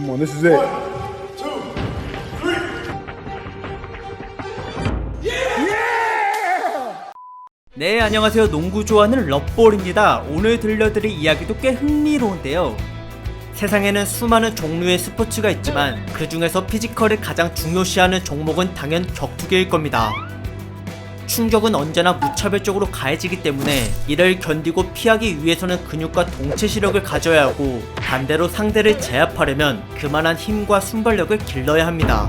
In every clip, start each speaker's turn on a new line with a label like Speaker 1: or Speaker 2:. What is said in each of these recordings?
Speaker 1: Come on, this is it.
Speaker 2: 네, 안녕하세요. 농구 좋아하는 럿볼입니다. 오늘 들려드릴 이야기도 꽤 흥미로운데요. 세상에는 수많은 종류의 스포츠가 있지만 그 중에서 피지컬을 가장 중요시하는 종목은 당연 격투기일 겁니다. 충격은 언제나 무차별적으로 가해지기 때문에 이를 견디고 피하기 위해서는 근육과 동체 시력을 가져야 하고, 반대로 상대를 제압하려면 그만한 힘과 순발력을 길러야 합니다.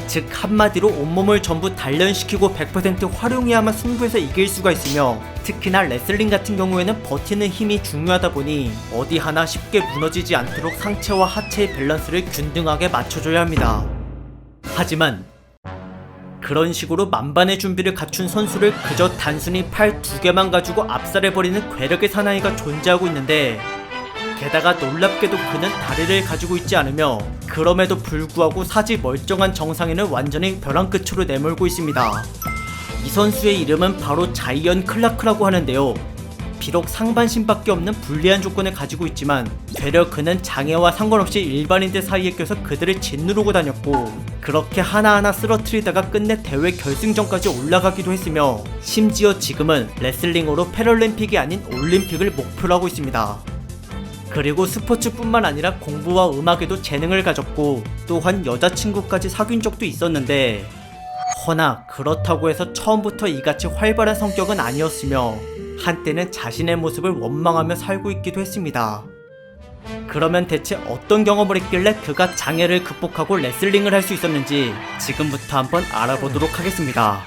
Speaker 2: 즉 한마디로 온몸을 전부 단련시키고 100% 활용해야만 승부에서 이길 수가 있으며, 특히나 레슬링 같은 경우에는 버티는 힘이 중요하다 보니 어디 하나 쉽게 무너지지 않도록 상체와 하체의 밸런스를 균등하게 맞춰줘야 합니다. 하지만 그런 식으로 만반의 준비를 갖춘 선수를 그저 단순히 팔 2개만 가지고 압살해버리는 괴력의 사나이가 존재하고 있는데, 게다가 놀랍게도 그는 다리를 가지고 있지 않으며 그럼에도 불구하고 사지 멀쩡한 정상인을 완전히 벼랑 끝으로 내몰고 있습니다. 이 선수의 이름은 바로 자이언 클라크라고 하는데요. 비록 상반신밖에 없는 불리한 조건을 가지고 있지만 되려 그는 장애와 상관없이 일반인들 사이에 껴서 그들을 짓누르고 다녔고, 그렇게 하나하나 쓰러뜨리다가 끝내 대회 결승전까지 올라가기도 했으며, 심지어 지금은 레슬링으로 패럴림픽이 아닌 올림픽을 목표로 하고 있습니다. 그리고 스포츠뿐만 아니라 공부와 음악에도 재능을 가졌고, 또한 여자친구까지 사귄 적도 있었는데, 허나 그렇다고 해서 처음부터 이같이 활발한 성격은 아니었으며 한때는 자신의 모습을 원망하며 살고 있기도 했습니다. 그러면 대체 어떤 경험을 했길래 그가 장애를 극복하고 레슬링을 할 수 있었는지 지금부터 한번 알아보도록 하겠습니다.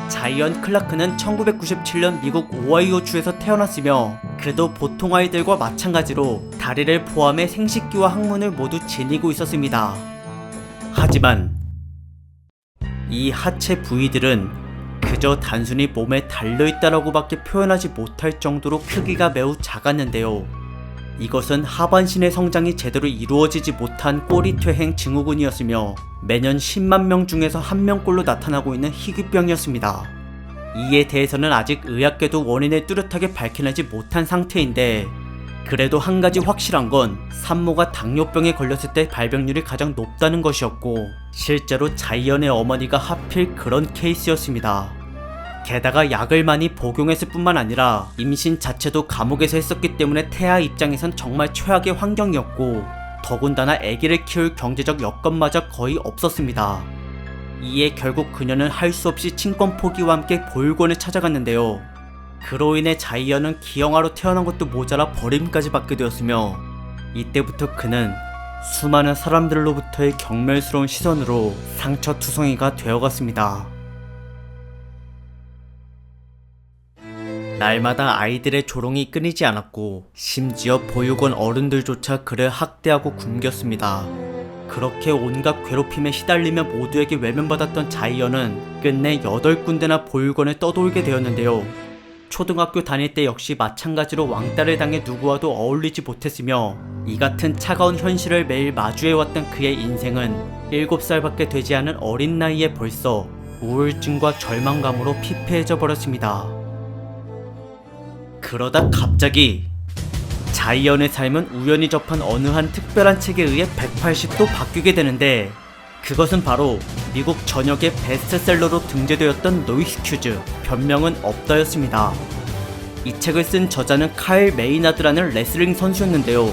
Speaker 2: 자이언 클라크는 1997년 미국 오하이오주에서 태어났으며, 그도 보통 아이들과 마찬가지로 다리를 포함해 생식기와 항문을 모두 지니고 있었습니다. 하지만 이 하체 부위들은 그저 단순히 몸에 달려있다라고 밖에 표현하지 못할 정도로 크기가 매우 작았는데요. 이것은 하반신의 성장이 제대로 이루어지지 못한 꼬리퇴행 증후군이었으며 매년 10만 명 중에서 1명꼴로 나타나고 있는 희귀병이었습니다. 이에 대해서는 아직 의학계도 원인을 뚜렷하게 밝혀내지 못한 상태인데, 그래도 한 가지 확실한 건 산모가 당뇨병에 걸렸을 때 발병률이 가장 높다는 것이었고, 실제로 자이언의 어머니가 하필 그런 케이스였습니다. 게다가 약을 많이 복용했을 뿐만 아니라 임신 자체도 감옥에서 했었기 때문에 태아 입장에선 정말 최악의 환경이었고, 더군다나 아기를 키울 경제적 여건마저 거의 없었습니다. 이에 결국 그녀는 할 수 없이 친권 포기와 함께 보육원을 찾아갔는데요. 그로 인해 자이언은 기형아로 태어난 것도 모자라 버림까지 받게 되었으며, 이때부터 그는 수많은 사람들로부터의 경멸스러운 시선으로 상처투성이가 되어갔습니다. 날마다 아이들의 조롱이 끊이지 않았고, 심지어 보육원 어른들조차 그를 학대하고 굶겼습니다. 그렇게 온갖 괴롭힘에 시달리며 모두에게 외면받았던 자이언은 끝내 8군데나 보육원을 떠돌게 되었는데요. 초등학교 다닐 때 역시 마찬가지로 왕따를 당해 누구와도 어울리지 못했으며, 이 같은 차가운 현실을 매일 마주해왔던 그의 인생은 7살밖에 되지 않은 어린 나이에 벌써 우울증과 절망감으로 피폐해져 버렸습니다. 그러다 갑자기 자이언의 삶은 우연히 접한 어느 한 특별한 책에 의해 180도 바뀌게 되는데, 그것은 바로 미국 전역의 베스트셀러로 등재되었던 노이스 큐즈, 변명은 없다였습니다. 이 책을 쓴 저자는 카일 메이나드라는 레슬링 선수였는데요.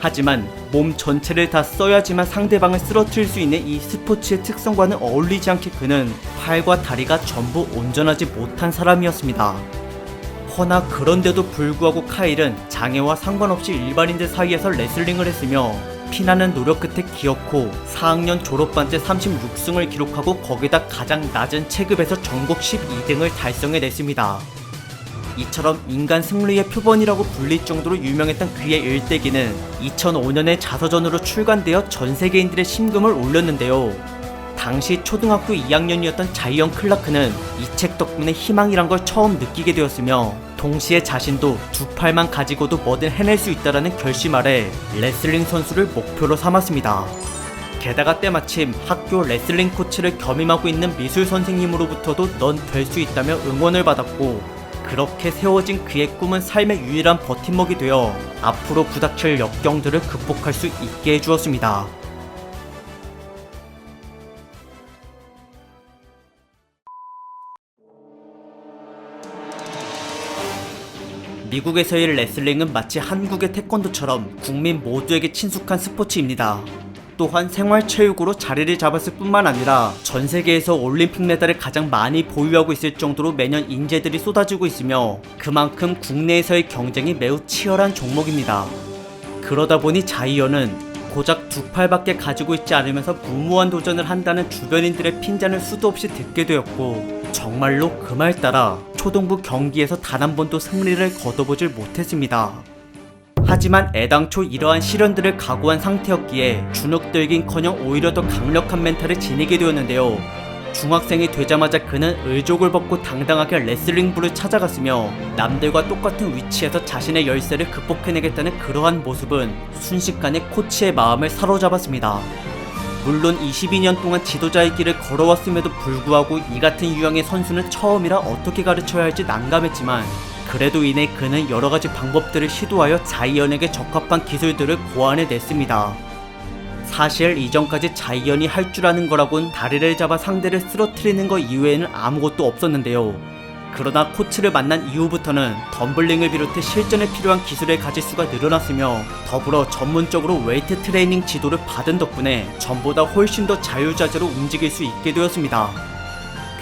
Speaker 2: 하지만 몸 전체를 다 써야지만 상대방을 쓰러뜨릴 수 있는 이 스포츠의 특성과는 어울리지 않게 그는 팔과 다리가 전부 온전하지 못한 사람이었습니다. 허나 그런데도 불구하고 카일은 장애와 상관없이 일반인들 사이에서 레슬링을 했으며, 피나는 노력 끝에 기어코 4학년 졸업반 때 36승을 기록하고 거기다 가장 낮은 체급에서 전국 12등을 달성해냈습니다. 이처럼 인간 승리의 표본이라고 불릴 정도로 유명했던 그의 일대기는 2005년에 자서전으로 출간되어 전 세계인들의 심금을 울렸는데요. 당시 초등학교 2학년이었던 자이언 클라크는 이 책 덕분에 희망이란 걸 처음 느끼게 되었으며, 동시에 자신도 두 팔만 가지고도 뭐든 해낼 수 있다라는 결심 아래 레슬링 선수를 목표로 삼았습니다. 게다가 때마침 학교 레슬링 코치를 겸임하고 있는 미술 선생님으로부터도 넌 될 수 있다며 응원을 받았고, 그렇게 세워진 그의 꿈은 삶의 유일한 버팀목이 되어 앞으로 부닥칠 역경들을 극복할 수 있게 해주었습니다. 미국에서의 레슬링은 마치 한국의 태권도처럼 국민 모두에게 친숙한 스포츠입니다. 또한 생활체육으로 자리를 잡았을 뿐만 아니라 전 세계에서 올림픽 메달을 가장 많이 보유하고 있을 정도로 매년 인재들이 쏟아지고 있으며 그만큼 국내에서의 경쟁이 매우 치열한 종목입니다. 그러다 보니 자이언은 고작 두 팔밖에 가지고 있지 않으면서 무모한 도전을 한다는 주변인들의 핀잔을 수도 없이 듣게 되었고, 정말로 그 말 따라 초등부 경기에서 단 한 번도 승리를 거둬보질 못했습니다. 하지만 애당초 이러한 시련들을 각오한 상태였기에 주눅들긴커녕 오히려 더 강력한 멘탈을 지니게 되었는데요. 중학생이 되자마자 그는 의족을 벗고 당당하게 레슬링부를 찾아갔으며 남들과 똑같은 위치에서 자신의 열세를 극복해내겠다는 그러한 모습은 순식간에 코치의 마음을 사로잡았습니다. 물론 22년 동안 지도자의 길을 걸어왔음에도 불구하고 이 같은 유형의 선수는 처음이라 어떻게 가르쳐야 할지 난감했지만, 그래도 이내 그는 여러가지 방법들을 시도하여 자이언에게 적합한 기술들을 고안해냈습니다. 사실 이전까지 자이언이 할 줄 아는 거라곤 다리를 잡아 상대를 쓰러뜨리는 것 이외에는 아무것도 없었는데요. 그러나 코치를 만난 이후부터는 덤블링을 비롯해 실전에 필요한 기술을 가질 수가 늘어났으며, 더불어 전문적으로 웨이트 트레이닝 지도를 받은 덕분에 전보다 훨씬 더 자유자재로 움직일 수 있게 되었습니다.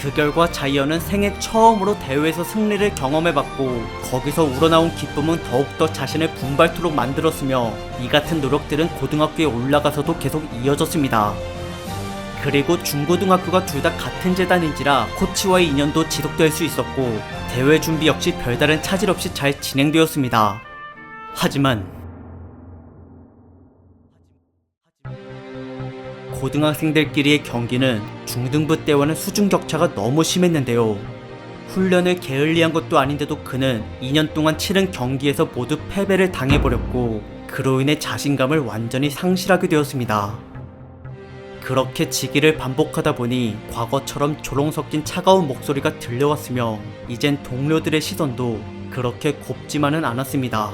Speaker 2: 그 결과 자이언은 생애 처음으로 대회에서 승리를 경험해봤고, 거기서 우러나온 기쁨은 더욱더 자신을 분발토록 만들었으며, 이 같은 노력들은 고등학교에 올라가서도 계속 이어졌습니다. 그리고 중고등학교가 둘 다 같은 재단인지라 코치와의 인연도 지속될 수 있었고, 대회 준비 역시 별다른 차질 없이 잘 진행되었습니다. 하지만 고등학생들끼리의 경기는 중등부 때와는 수준 격차가 너무 심했는데요. 훈련을 게을리한 것도 아닌데도 그는 2년 동안 치른 경기에서 모두 패배를 당해버렸고, 그로 인해 자신감을 완전히 상실하게 되었습니다. 그렇게 지기를 반복하다 보니 과거처럼 조롱 섞인 차가운 목소리가 들려왔으며, 이젠 동료들의 시선도 그렇게 곱지만은 않았습니다.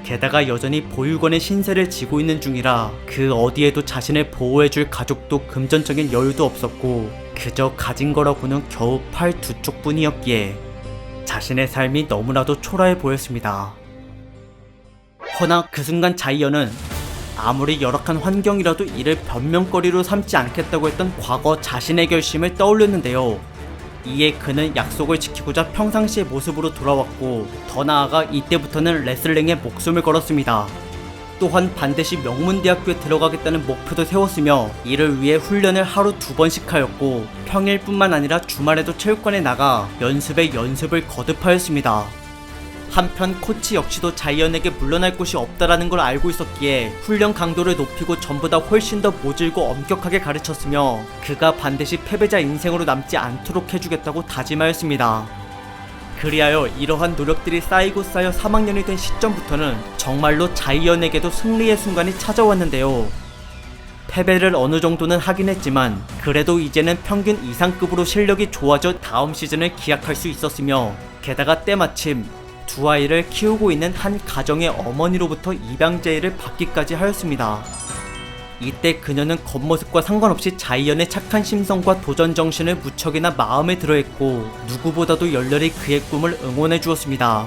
Speaker 2: 게다가 여전히 보육원의 신세를 지고 있는 중이라 그 어디에도 자신을 보호해줄 가족도 금전적인 여유도 없었고, 그저 가진 거라고는 겨우 팔 두 쪽뿐이었기에 자신의 삶이 너무나도 초라해 보였습니다. 허나 그 순간 자이언은 아무리 열악한 환경이라도 이를 변명거리로 삼지 않겠다고 했던 과거 자신의 결심을 떠올렸는데요. 이에 그는 약속을 지키고자 평상시의 모습으로 돌아왔고, 더 나아가 이때부터는 레슬링에 목숨을 걸었습니다. 또한 반드시 명문대학교에 들어가겠다는 목표도 세웠으며, 이를 위해 훈련을 하루 2번씩 하였고, 평일뿐만 아니라 주말에도 체육관에 나가 연습에 연습을 거듭하였습니다. 한편 코치 역시도 자이언에게 물러날 곳이 없다라는 걸 알고 있었기에 훈련 강도를 높이고 전보다 훨씬 더 모질고 엄격하게 가르쳤으며, 그가 반드시 패배자 인생으로 남지 않도록 해주겠다고 다짐하였습니다. 그리하여 이러한 노력들이 쌓이고 쌓여 3학년이 된 시점부터는 정말로 자이언에게도 승리의 순간이 찾아왔는데요. 패배를 어느 정도는 하긴 했지만 그래도 이제는 평균 이상급으로 실력이 좋아져 다음 시즌을 기약할 수 있었으며, 게다가 때마침 두 아이를 키우고 있는 한 가정의 어머니로부터 입양 제의를 받기까지 하였습니다. 이때 그녀는 겉모습과 상관없이 자이언의 착한 심성과 도전 정신을 무척이나 마음에 들어했고, 누구보다도 열렬히 그의 꿈을 응원해 주었습니다.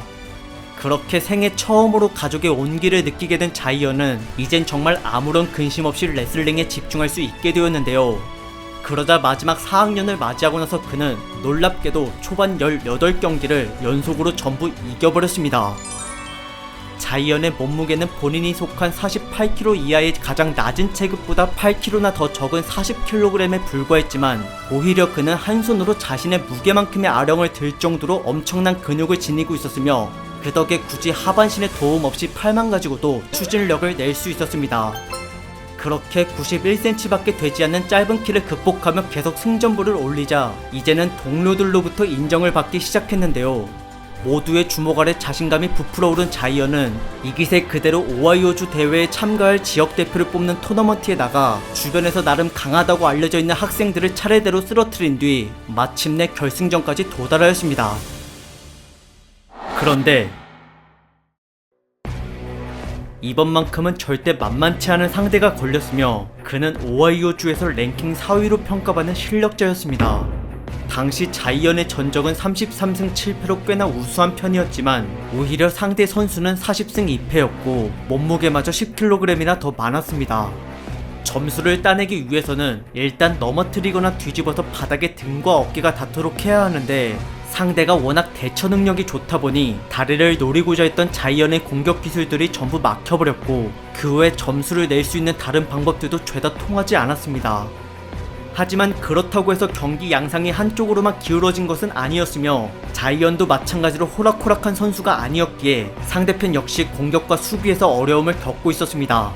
Speaker 2: 그렇게 생애 처음으로 가족의 온기를 느끼게 된 자이언은 이젠 정말 아무런 근심 없이 레슬링에 집중할 수 있게 되었는데요. 그러자 마지막 4학년을 맞이하고 나서 그는 놀랍게도 초반 18경기를 연속으로 전부 이겨버렸습니다. 자이언의 몸무게는 본인이 속한 48kg 이하의 가장 낮은 체급보다 8kg나 더 적은 40kg에 불과했지만, 오히려 그는 한 손으로 자신의 무게만큼의 아령을 들 정도로 엄청난 근육을 지니고 있었으며, 그 덕에 굳이 하반신의 도움 없이 팔만 가지고도 추진력을 낼 수 있었습니다. 그렇게 91cm밖에 되지 않는 짧은 키를 극복하며 계속 승전보를 올리자 이제는 동료들로부터 인정을 받기 시작했는데요. 모두의 주목 아래 자신감이 부풀어 오른 자이언은 이 기세 그대로 오하이오주 대회에 참가할 지역 대표를 뽑는 토너먼트에 나가 주변에서 나름 강하다고 알려져 있는 학생들을 차례대로 쓰러뜨린 뒤 마침내 결승전까지 도달하였습니다. 그런데 이번만큼은 절대 만만치 않은 상대가 걸렸으며 그는 오하이오주에서 랭킹 4위로 평가받는 실력자였습니다. 당시 자이언의 전적은 33승 7패로 꽤나 우수한 편이었지만 오히려 상대 선수는 40승 2패였고 몸무게마저 10kg이나 더 많았습니다. 점수를 따내기 위해서는 일단 넘어뜨리거나 뒤집어서 바닥에 등과 어깨가 닿도록 해야 하는데 상대가 워낙 대처 능력이 좋다 보니 다리를 노리고자 했던 자이언의 공격 기술들이 전부 막혀버렸고 그 외 점수를 낼 수 있는 다른 방법들도 죄다 통하지 않았습니다. 하지만 그렇다고 해서 경기 양상이 한쪽으로만 기울어진 것은 아니었으며 자이언도 마찬가지로 호락호락한 선수가 아니었기에 상대편 역시 공격과 수비에서 어려움을 겪고 있었습니다.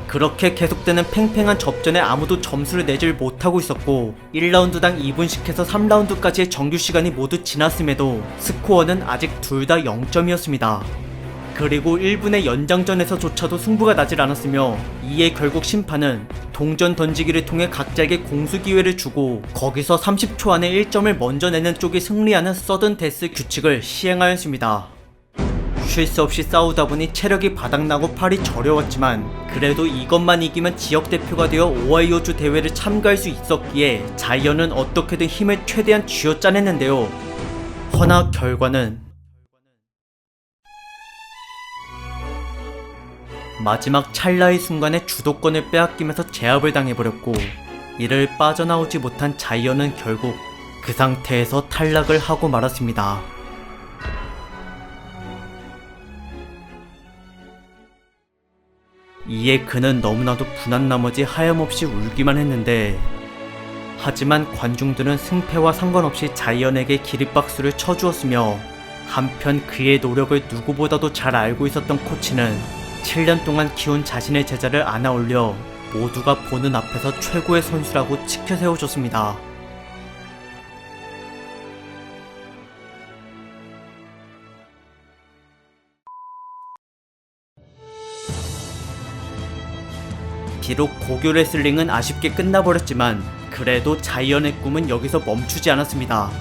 Speaker 2: 그렇게 계속되는 팽팽한 접전에 아무도 점수를 내질 못하고 있었고 1라운드당 2분씩 해서 3라운드까지의 정규 시간이 모두 지났음에도 스코어는 아직 둘 다 0점이었습니다. 그리고 1분의 연장전에서조차도 승부가 나질 않았으며 이에 결국 심판은 동전 던지기를 통해 각자에게 공수 기회를 주고 거기서 30초 안에 1점을 먼저 내는 쪽이 승리하는 서든 데스 규칙을 시행하였습니다. 쉴 새 없이 싸우다 보니 체력이 바닥나고 팔이 저려웠지만 그래도 이것만 이기면 지역 대표가 되어 오하이오주 대회를 참가할 수 있었기에 자이언은 어떻게든 힘을 최대한 쥐어짜냈는데요. 허나 결과는 마지막 찰나의 순간에 주도권을 빼앗기면서 제압을 당해버렸고 이를 빠져나오지 못한 자이언은 결국 그 상태에서 탈락을 하고 말았습니다. 이에 그는 너무나도 분한 나머지 하염없이 울기만 했는데 하지만 관중들은 승패와 상관없이 자이언에게 기립박수를 쳐주었으며 한편 그의 노력을 누구보다도 잘 알고 있었던 코치는 7년 동안 키운 자신의 제자를 안아올려 모두가 보는 앞에서 최고의 선수라고 치켜세워줬습니다. 비록 고교 레슬링은 아쉽게 끝나버렸지만 그래도 자이언의 꿈은 여기서 멈추지 않았습니다.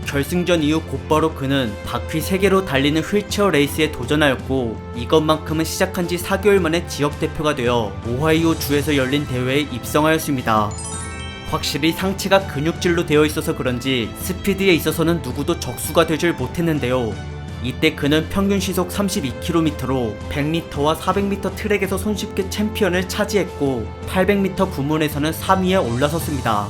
Speaker 2: 결승전 이후 곧바로 그는 바퀴 3개로 달리는 휠체어 레이스에 도전하였고 이것만큼은 시작한 지 4개월 만에 지역 대표가 되어 오하이오 주에서 열린 대회에 입성하였습니다. 확실히 상체가 근육질로 되어 있어서 그런지 스피드에 있어서는 누구도 적수가 되질 못했는데요. 이때 그는 평균 시속 32km로 100m와 400m 트랙에서 손쉽게 챔피언을 차지했고 800m 부문에서는 3위에 올라섰습니다.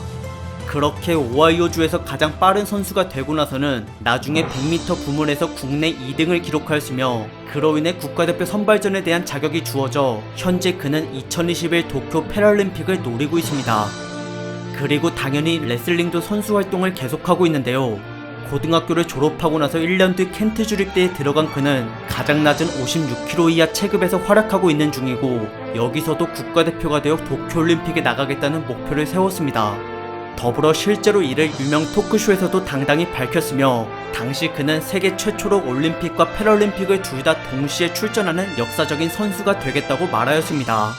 Speaker 2: 그렇게 오하이오주에서 가장 빠른 선수가 되고 나서는 나중에 100m 부문에서 국내 2등을 기록하였으며 그로 인해 국가대표 선발전에 대한 자격이 주어져 현재 그는 2021 도쿄 패럴림픽을 노리고 있습니다. 그리고 당연히 레슬링도 선수 활동을 계속하고 있는데요. 고등학교를 졸업하고 나서 1년 뒤 켄트 주립대에 들어간 그는 가장 낮은 56kg 이하 체급에서 활약하고 있는 중이고 여기서도 국가대표가 되어 도쿄올림픽에 나가겠다는 목표를 세웠습니다. 더불어 실제로 이를 유명 토크쇼에서도 당당히 밝혔으며 당시 그는 세계 최초로 올림픽과 패럴림픽을 둘 다 동시에 출전하는 역사적인 선수가 되겠다고 말하였습니다.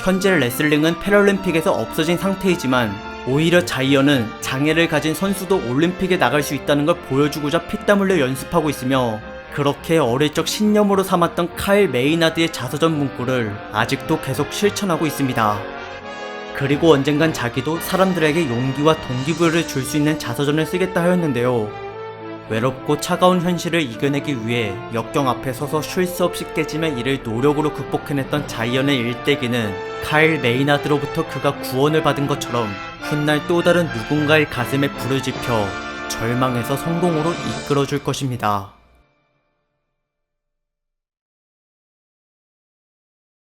Speaker 2: 현재 레슬링은 패럴림픽에서 없어진 상태이지만 오히려 자이언은 장애를 가진 선수도 올림픽에 나갈 수 있다는 걸 보여주고자 피땀 흘려 연습하고 있으며 그렇게 어릴 적 신념으로 삼았던 카일 메이나드의 자서전 문구를 아직도 계속 실천하고 있습니다. 그리고 언젠간 자기도 사람들에게 용기와 동기부여를 줄 수 있는 자서전을 쓰겠다 하였는데요. 외롭고 차가운 현실을 이겨내기 위해 역경 앞에 서서 쉴 새 없이 깨지며 이를 노력으로 극복해냈던 자이언의 일대기는 카일 메이나드로부터 그가 구원을 받은 것처럼 훗날 또 다른 누군가의 가슴에 불을 지펴 절망에서 성공으로 이끌어줄 것입니다.